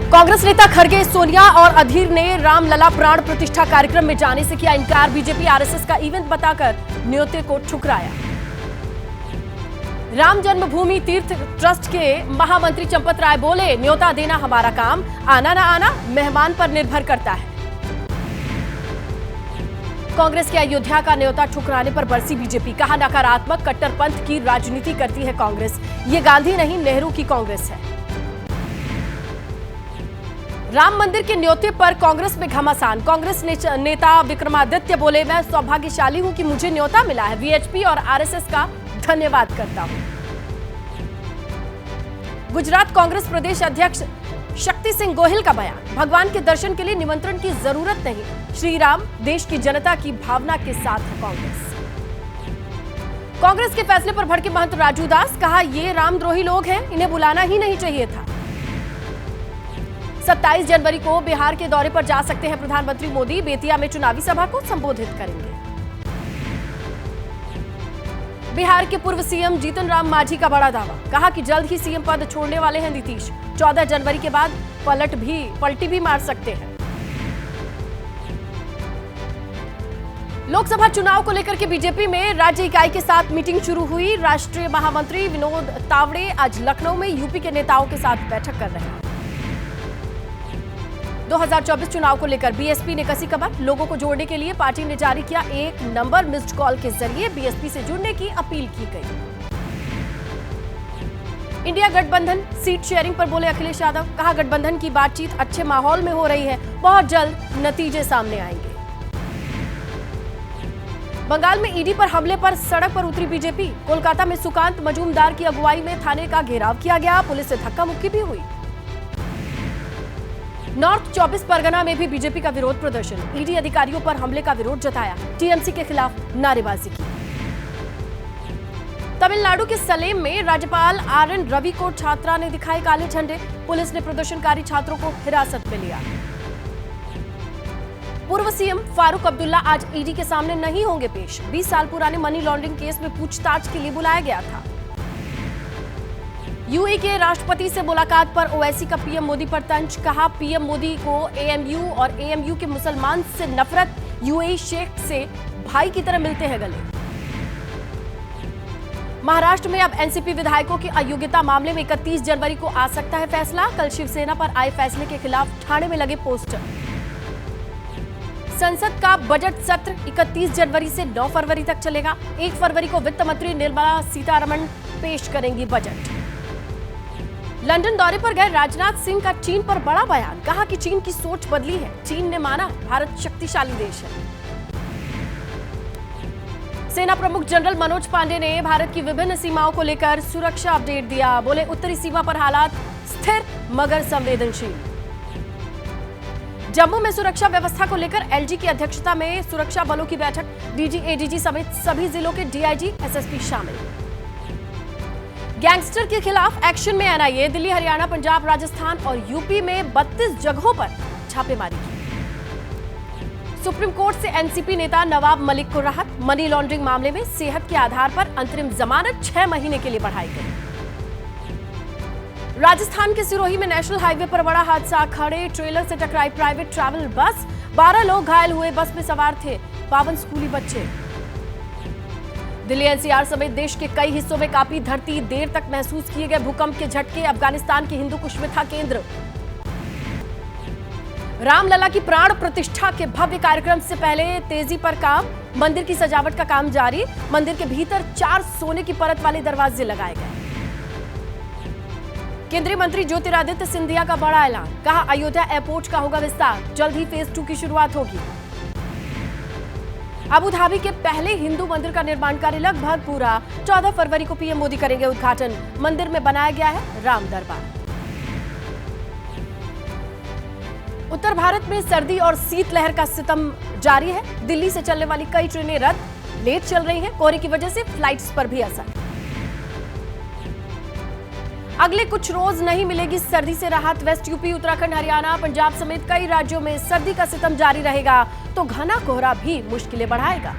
कांग्रेस नेता खड़गे, सोनिया और अधीर ने रामलला प्राण प्रतिष्ठा कार्यक्रम में जाने से किया इनकार। बीजेपी आरएसएस का इवेंट बताकर न्योते को ठुकराया। राम जन्मभूमि तीर्थ ट्रस्ट के महामंत्री चंपत राय बोले, न्योता देना हमारा काम, आना ना आना मेहमान पर निर्भर करता है। कांग्रेस के अयोध्या का न्योता ठुकराने पर बरसी बीजेपी, कहा नकारात्मक कट्टरपंथ की राजनीति करती है कांग्रेस, ये गांधी नहीं नेहरू की कांग्रेस है। राम मंदिर के न्योते पर कांग्रेस में घमासान। कांग्रेस नेता विक्रमादित्य बोले, मैं सौभाग्यशाली हूं कि मुझे न्योता मिला है, वीएचपी और आरएसएस का धन्यवाद करता हूं। गुजरात कांग्रेस प्रदेश अध्यक्ष शक्ति सिंह गोहिल का बयान, भगवान के दर्शन के लिए निमंत्रण की जरूरत नहीं, श्री राम देश की जनता की भावना के साथ है कांग्रेस। कांग्रेस के फैसले पर भड़के महंत राजू दास, कहा ये रामद्रोही लोग हैं, इन्हें बुलाना ही नहीं चाहिए था। 27 जनवरी को बिहार के दौरे पर जा सकते हैं प्रधानमंत्री मोदी, बेतिया में चुनावी सभा को संबोधित करेंगे। बिहार के पूर्व सीएम जीतन राम मांझी का बड़ा दावा, कहा कि जल्द ही सीएम पद छोड़ने वाले हैं नीतीश, 14 जनवरी के बाद पलटी भी मार सकते हैं। लोकसभा चुनाव को लेकर के बीजेपी में राज्य इकाई के साथ मीटिंग शुरू हुई। राष्ट्रीय महामंत्री विनोद तावड़े आज लखनऊ में यूपी के नेताओं के साथ बैठक कर रहे हैं। 2024 चुनाव को लेकर बीएसपी ने कसी कमर, लोगों को जोड़ने के लिए पार्टी ने जारी किया 1 नंबर मिस्ड कॉल के जरिए बीएसपी से जुड़ने की अपील की गई। इंडिया गठबंधन सीट शेयरिंग पर बोले अखिलेश यादव, कहा गठबंधन की बातचीत अच्छे माहौल में हो रही है, बहुत जल्द नतीजे सामने आएंगे। बंगाल में ईडी पर हमले पर सड़क पर उतरी बीजेपी, कोलकाता में सुकांत मजूमदार की अगुवाई में थाने का घेराव किया गया, पुलिस से धक्का मुक्की भी हुई। नॉर्थ 24 परगना में भी बीजेपी का विरोध प्रदर्शन, ईडी अधिकारियों पर हमले का विरोध जताया, टीएमसी के खिलाफ नारेबाजी की। तमिलनाडु के सलेम में राज्यपाल आरएन रवि को छात्रा ने दिखाए काले झंडे, पुलिस ने प्रदर्शनकारी छात्रों को हिरासत में लिया। पूर्व सीएम फारूक अब्दुल्ला आज ईडी के सामने नहीं होंगे पेश, 20 साल पुराने मनी लॉन्ड्रिंग केस में पूछताछ के लिए बुलाया गया था। यूएई के राष्ट्रपति से मुलाकात पर ओवैसी का पीएम मोदी पर तंज, कहा पीएम मोदी को एएमयू और एएमयू के मुसलमान से नफरत, यूएई शेख से भाई की तरह मिलते हैं गले। महाराष्ट्र में अब एनसीपी विधायकों की अयोग्यता मामले में 31 जनवरी को आ सकता है फैसला, कल शिवसेना पर आए फैसले के खिलाफ ठाणे में लगे पोस्टर। संसद का बजट सत्र 31 जनवरी से 9 फरवरी तक चलेगा, 1 फरवरी को वित्त मंत्री निर्मला सीतारमण पेश करेंगी बजट। लंदन दौरे पर गए राजनाथ सिंह का चीन पर बड़ा बयान, कहा कि चीन की सोच बदली है, चीन ने माना भारत शक्तिशाली देश है। सेना प्रमुख जनरल मनोज पांडे ने भारत की विभिन्न सीमाओं को लेकर सुरक्षा अपडेट दिया, बोले उत्तरी सीमा पर हालात स्थिर मगर संवेदनशील। जम्मू में सुरक्षा व्यवस्था को लेकर एलजी की अध्यक्षता में सुरक्षा बलों की बैठक, डीजी एडीजी समेत सभी जिलों के डीआईजी एसएसपी शामिल। गैंगस्टर के खिलाफ एक्शन में एनआईए, दिल्ली हरियाणा पंजाब राजस्थान और यूपी में 32 जगहों पर छापेमारी की। सुप्रीम कोर्ट से एनसीपी नेता नवाब मलिक को राहत, मनी लॉन्ड्रिंग मामले में सेहत के आधार पर अंतरिम जमानत 6 महीने के लिए बढ़ाई गई। राजस्थान के सिरोही में नेशनल हाईवे पर बड़ा हादसा, खड़े ट्रेलर से टकराई प्राइवेट ट्रैवल बस, 12 लोग घायल हुए, बस में सवार थे 52 स्कूली बच्चे। दिल्ली एनसीआर समेत देश के कई हिस्सों में कांपी धरती, देर तक महसूस किए गए भूकंप के झटके, अफगानिस्तान के हिंदू कुश में था केंद्र। रामलला की प्राण प्रतिष्ठा के भव्य कार्यक्रम से पहले तेजी पर काम, मंदिर की सजावट का काम जारी, मंदिर के भीतर 4 सोने की परत वाले दरवाजे लगाए गए। केंद्रीय मंत्री ज्योतिरादित्य सिंधिया का बड़ा ऐलान, कहा अयोध्या एयरपोर्ट का होगा विस्तार, जल्द ही फेज 2 की शुरुआत होगी। अबू धाबी के पहले हिंदू मंदिर का निर्माण कार्य लगभग पूरा, 14 फरवरी को पीएम मोदी करेंगे उद्घाटन, मंदिर में बनाया गया है राम दरबार। उत्तर भारत में सर्दी और शीतलहर का सितम जारी है, दिल्ली से चलने वाली कई ट्रेनें रद्द, लेट चल रही हैं, कोहरे की वजह से फ्लाइट्स पर भी असर। अगले कुछ रोज नहीं मिलेगी सर्दी से राहत, वेस्ट यूपी, उत्तराखंड, हरियाणा, पंजाब समेत कई राज्यों में सर्दी का सितम जारी रहेगा, तो घना कोहरा भी मुश्किलें बढ़ाएगा।